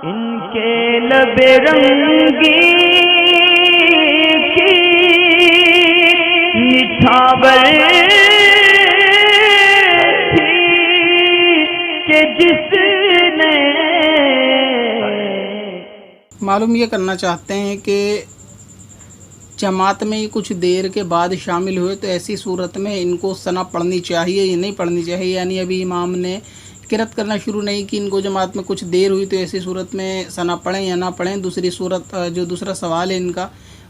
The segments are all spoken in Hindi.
इनके लबे रंगी की निछावर थी कि जिसने। मालूम ये करना चाहते हैं कि जमात में ही कुछ देर के बाद शामिल हुए तो ऐसी सूरत में इनको सना पढ़नी चाहिए या नहीं पढ़नी चाहिए। यानी अभी इमाम ने किरत करना शुरू नहीं की, इनको जमात में कुछ देर हुई तो ऐसी सूरत में सना पढ़ें या ना पढ़ें। दूसरी सूरत जो दूसरा सवाल है इनका,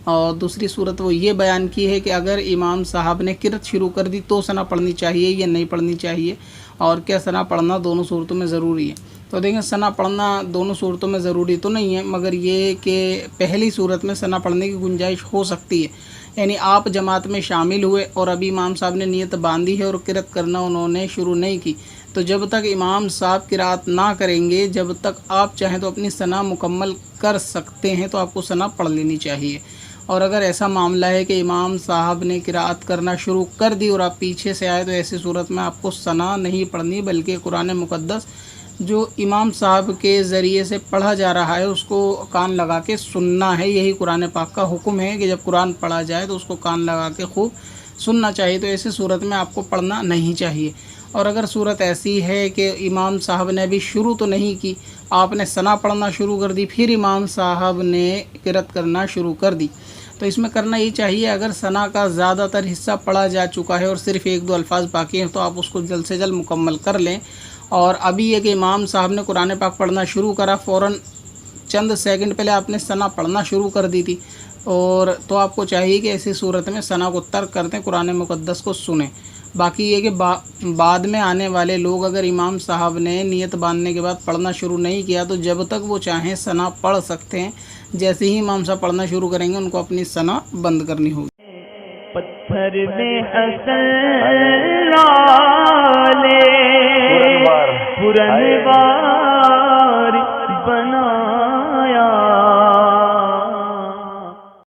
और दूसरी सूरत वो ये बयान की है कि अगर इमाम साहब ने किरत शुरू कर दी तो सना पढ़नी चाहिए या नहीं पढ़नी चाहिए, और क्या सना पढ़ना दोनों सूरतों में ज़रूरी है। तो देखें, सना पढ़ना दोनों सूरतों में ज़रूरी तो नहीं है, मगर ये कि पहली सूरत में सना पढ़ने की गुंजाइश हो सकती है। यानी आप जमात में शामिल हुए और अभी इमाम साहब ने नीयत बांधी है और किरत करना उन्होंने शुरू नहीं की, तो जब तक इमाम साहब किरात ना करेंगे, जब तक आप चाहें तो अपनी सना मुकम्मल कर सकते हैं, तो आपको सना पढ़ लेनी चाहिए। और अगर ऐसा मामला है कि इमाम साहब ने किरात करना शुरू कर दी और आप पीछे से आए, तो ऐसी सूरत में आपको सना नहीं पढ़नी, बल्कि कुरान मुक़द्दस जो इमाम साहब के ज़रिए से पढ़ा जा रहा है उसको कान लगा के सुनना है। यही कुरान पाक का हुक्म है कि जब कुरान पढ़ा जाए तो उसको कान लगा के खूब सुनना चाहिए। तो ऐसी सूरत में आपको पढ़ना नहीं चाहिए। और अगर सूरत ऐसी है कि इमाम साहब ने अभी शुरू तो नहीं की, आपने सना पढ़ना शुरू कर दी, फिर इमाम साहब ने किरत करना शुरू कर दी, तो इसमें करना ये चाहिए, अगर सना का ज़्यादातर हिस्सा पढ़ा जा चुका है और सिर्फ़ एक दो अल्फाज बाकी हैं, तो आप उसको जल्द से जल्द मुकम्मल कर लें। और अभी ये कि इमाम साहब ने कुरान पाक पढ़ना शुरू करा, फ़ौरन चंद सेकंड पहले आपने सना पढ़ना शुरू कर दी थी, और तो आपको चाहिए कि ऐसी सूरत में सना को तर्क करते कुरान मुक़द्दस को सुने। बाकी ये कि बाद में आने वाले लोग अगर इमाम साहब ने नियत बांधने के बाद पढ़ना शुरू नहीं किया, तो जब तक वो चाहें सना पढ़ सकते हैं। जैसे ही इमाम साहब पढ़ना शुरू करेंगे उनको अपनी सना बंद करनी होगी। पत्थर में हसन लाले पुरन